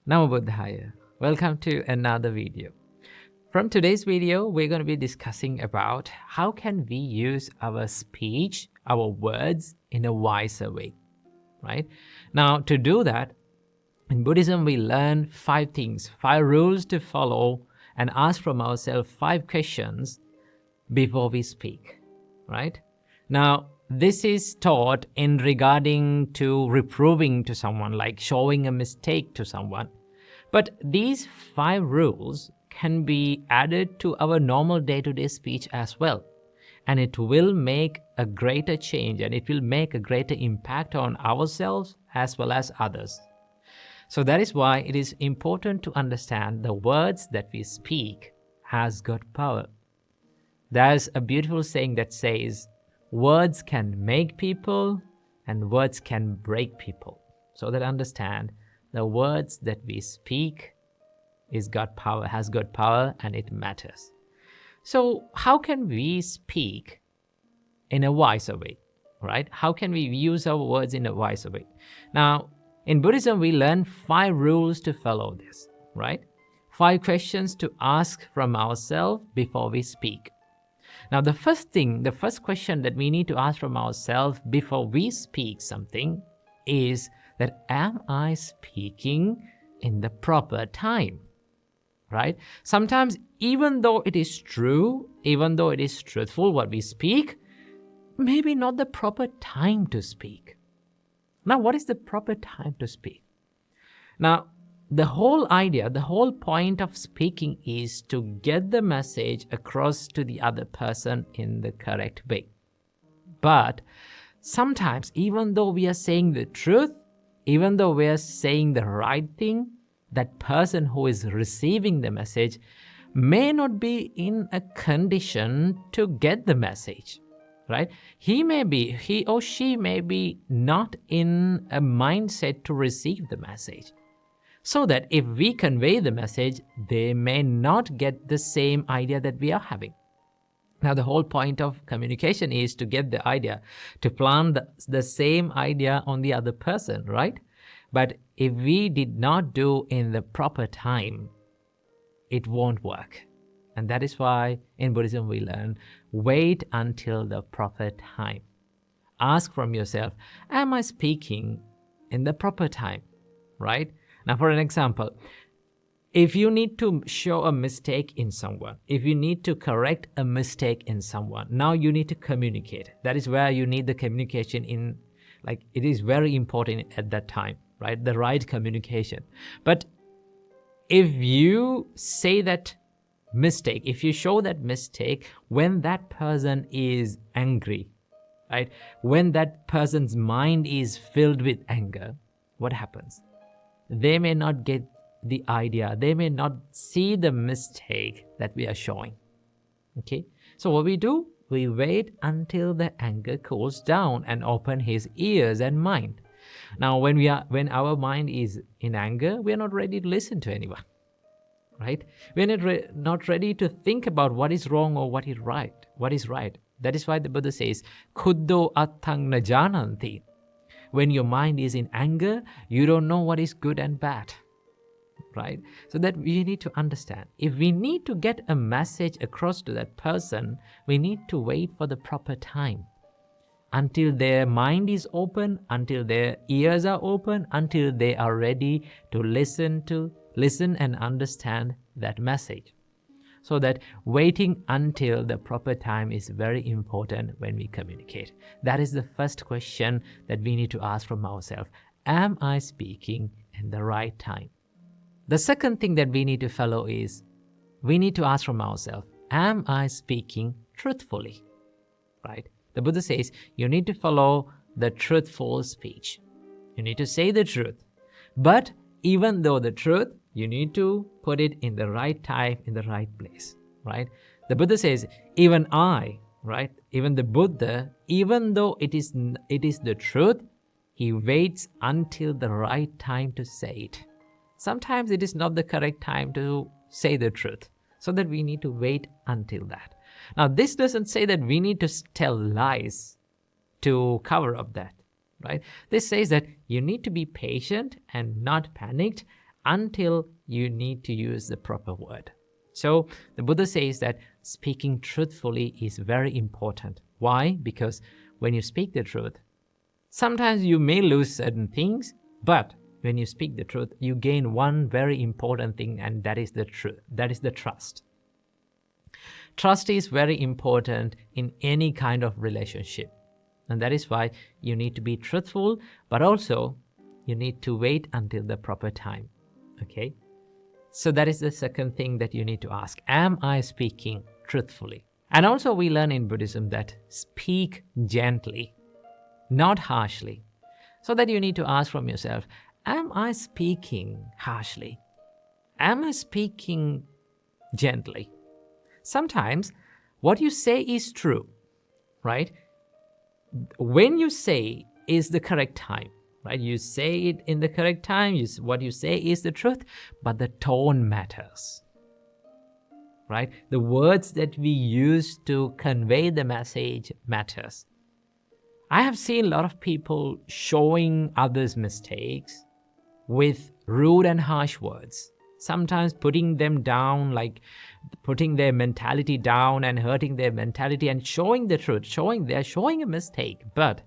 Namo Buddhaya. Welcome to another video. From today's video, we're going to be discussing about how can we use our speech, our words in a wiser way, right? Now, to do that, in Buddhism, we learn 5 things, 5 rules to follow and ask from ourselves 5 questions before we speak, right? Now, this is taught in regarding to reproving to someone, like showing a mistake to someone. But these 5 rules can be added to our normal day-to-day speech as well. And it will make a greater change and it will make a greater impact on ourselves as well as others. So that is why it is important to understand the words that we speak has got power. There's a beautiful saying that says, words can make people and words can break people. So that understand the words that we speak has got power and it matters. So how can we speak in a wiser way, right? How can we use our words in a wiser way? Now, in Buddhism, we learn 5 rules to follow this, right? 5 questions to ask from ourselves before we speak. Now, the first question that we need to ask from ourselves before we speak something is that, am I speaking in the proper time, right? Sometimes, even though it is true, even though it is truthful what we speak, maybe not the proper time to speak. Now, what is the proper time to speak? Now, the whole idea, the whole point of speaking is to get the message across to the other person in the correct way. But sometimes, even though we are saying the truth, even though we are saying the right thing, that person who is receiving the message may not be in a condition to get the message, right? He or she may be not in a mindset to receive the message. So that if we convey the message, they may not get the same idea that we are having. Now, the whole point of communication is to get the idea, to plant the same idea on the other person, right? But if we did not do in the proper time, it won't work. And that is why in Buddhism we learn, wait until the proper time. Ask from yourself, am I speaking in the proper time, right? Now, for an example, if you need to show a mistake in someone, if you need to correct a mistake in someone, now you need to communicate. That is where you need the communication in, like, it is very important at that time, right? The right communication. But if you say that mistake, if you show that mistake when that person is angry, right? When that person's mind is filled with anger, what happens? They may not get the idea. They may not see the mistake that we are showing. Okay? So what we do, we wait until the anger cools down and open his ears and mind. Now, when our mind is in anger, we are not ready to listen to anyone. Right? We are not ready to think about what is wrong or what is right. What is right. That is why the Buddha says, Khuddho attang na jananti. When your mind is in anger, you don't know what is good and bad, right? So that we need to understand. If we need to get a message across to that person, we need to wait for the proper time until their mind is open, until their ears are open, until they are ready to listen and understand that message. So that waiting until the proper time is very important when we communicate. That is the first question that we need to ask from ourselves. Am I speaking in the right time? The second thing that we need to follow is, we need to ask from ourselves, am I speaking truthfully? Right? The Buddha says, you need to follow the truthful speech. You need to say the truth. But even though the truth, you need to put it in the right time, in the right place, right? The Buddha says, even I, right? Even the Buddha, even though it is the truth, he waits until the right time to say it. Sometimes it is not the correct time to say the truth, so that we need to wait until that. Now, this doesn't say that we need to tell lies to cover up that, right? This says that you need to be patient and not panicked until you need to use the proper word. So the Buddha says that speaking truthfully is very important. Why? Because when you speak the truth, sometimes you may lose certain things, but when you speak the truth, you gain one very important thing, and that is the truth. That is the trust. Trust is very important in any kind of relationship. And that is why you need to be truthful, but also you need to wait until the proper time. Okay? So that is the second thing that you need to ask. Am I speaking truthfully? And also we learn in Buddhism that speak gently, not harshly. So that you need to ask from yourself, am I speaking harshly? Am I speaking gently? Sometimes what you say is true, right? When you say is the correct time, right? You say it in the correct time, what you say is the truth, but the tone matters, right? The words that we use to convey the message matters. I have seen a lot of people showing others' mistakes with rude and harsh words, sometimes putting them down, like putting their mentality down and hurting their mentality and showing the truth, they're showing a mistake, but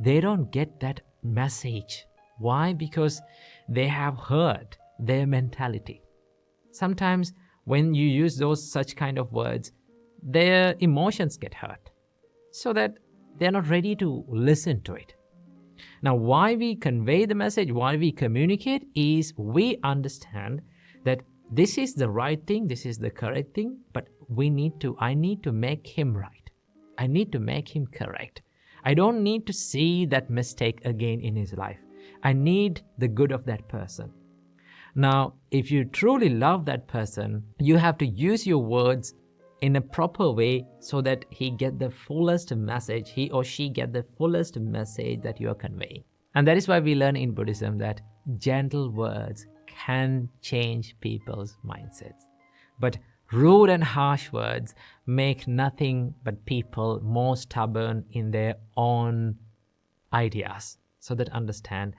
they don't get that message. Why? Because they have hurt their mentality. Sometimes when you use such kind of words, their emotions get hurt, so that they're not ready to listen to it. Now, why we convey the message, why we communicate, is we understand that this is the right thing, this is the correct thing, but I need to make him right. I need to make him correct. I don't need to see that mistake again in his life. I need the good of that person. Now, if you truly love that person, you have to use your words in a proper way so that he get the fullest message, he or she get the fullest message that you are conveying. And that is why we learn in Buddhism that gentle words can change people's mindsets. But rude and harsh words make nothing but people more stubborn in their own ideas. So that understand,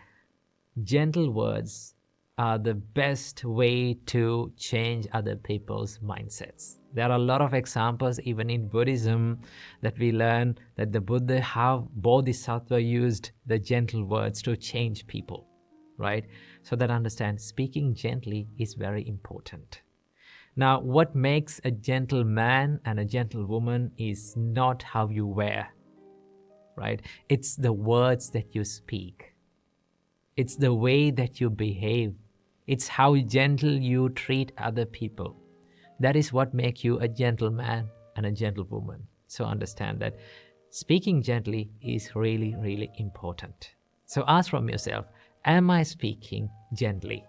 gentle words are the best way to change other people's mindsets. There are a lot of examples even in Buddhism that we learn that the Buddha, how Bodhisattva used the gentle words to change people, right? So that understand, speaking gently is very important. Now, what makes a gentle man and a gentle woman is not how you wear, right? It's the words that you speak. It's the way that you behave. It's how gentle you treat other people. That is what makes you a gentleman and a gentlewoman. So understand that speaking gently is really, really important. So ask from yourself, am I speaking gently?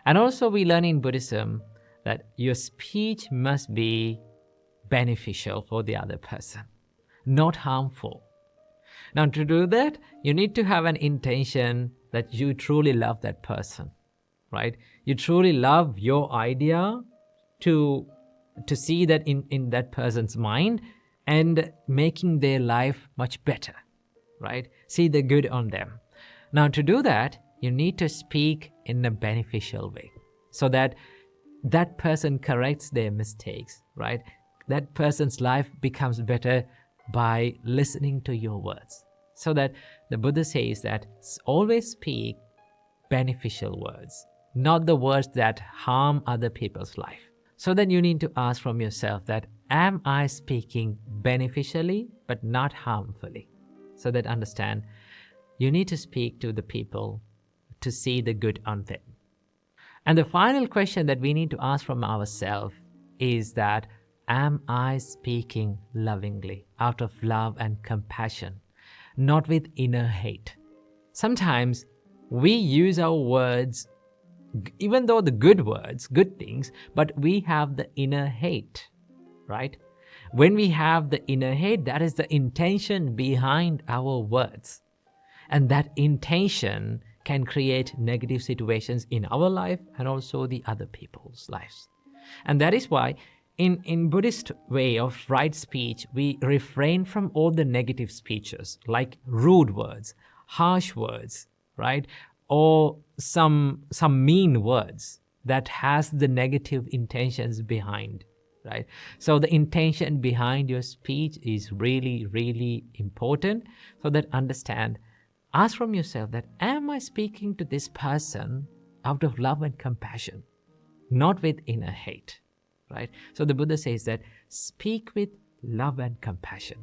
And also we learn in Buddhism that your speech must be beneficial for the other person, not harmful. Now, to do that, you need to have an intention that you truly love that person, right? You truly love your idea to see that in that person's mind and making their life much better, right? See the good on them. Now, to do that, you need to speak in a beneficial way so that that person corrects their mistakes, right? That person's life becomes better by listening to your words. So that the Buddha says that always speak beneficial words, not the words that harm other people's life. So then you need to ask from yourself that, am I speaking beneficially but not harmfully? So that understand, you need to speak to the people to see the good on them. And the final question that we need to ask from ourselves is that, am I speaking lovingly, out of love and compassion, not with inner hate? Sometimes we use our words, even though the good words, good things, but we have the inner hate, right? When we have the inner hate, that is the intention behind our words. And that intention can create negative situations in our life and also the other people's lives. And that is why in Buddhist way of right speech, we refrain from all the negative speeches like rude words, harsh words, right? or some mean words that has the negative intentions behind, right? So the intention behind your speech is really, really important. So that understand, ask from yourself that, am I speaking to this person out of love and compassion, not with inner hate, right? So the Buddha says that speak with love and compassion.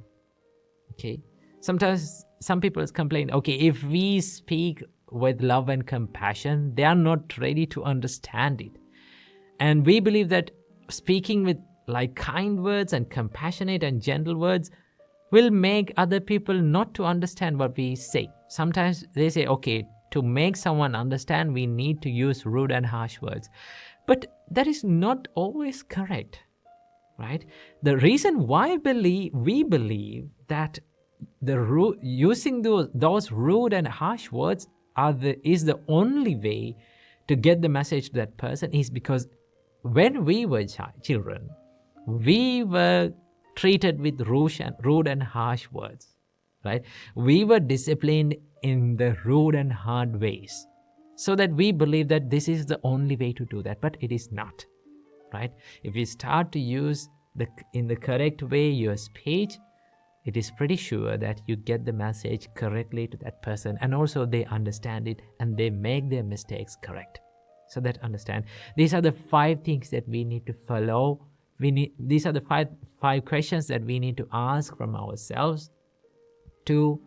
Okay. Sometimes some people complain, okay, if we speak with love and compassion, they are not ready to understand it. And we believe that speaking with like kind words and compassionate and gentle words will make other people not to understand what we say. Sometimes they say, okay, to make someone understand, we need to use rude and harsh words. But that is not always correct, right? The reason why we believe that using those rude and harsh words is the only way to get the message to that person is because when we were children, we were treated with rude and harsh words, right? We were disciplined in the rude and hard ways, so that we believe that this is the only way to do that, but it is not, right? If you start to use in the correct way your speech, it is pretty sure that you get the message correctly to that person, and also they understand it and they make their mistakes correct. So that understand, these are the 5 things that we need to follow. These are the five questions that we need to ask from ourselves to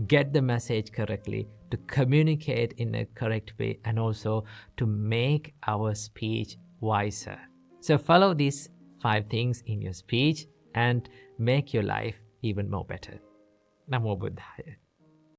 get the message correctly, to communicate in a correct way, and also to make our speech wiser. So follow these 5 things in your speech and make your life even more better. Namo Buddhaya.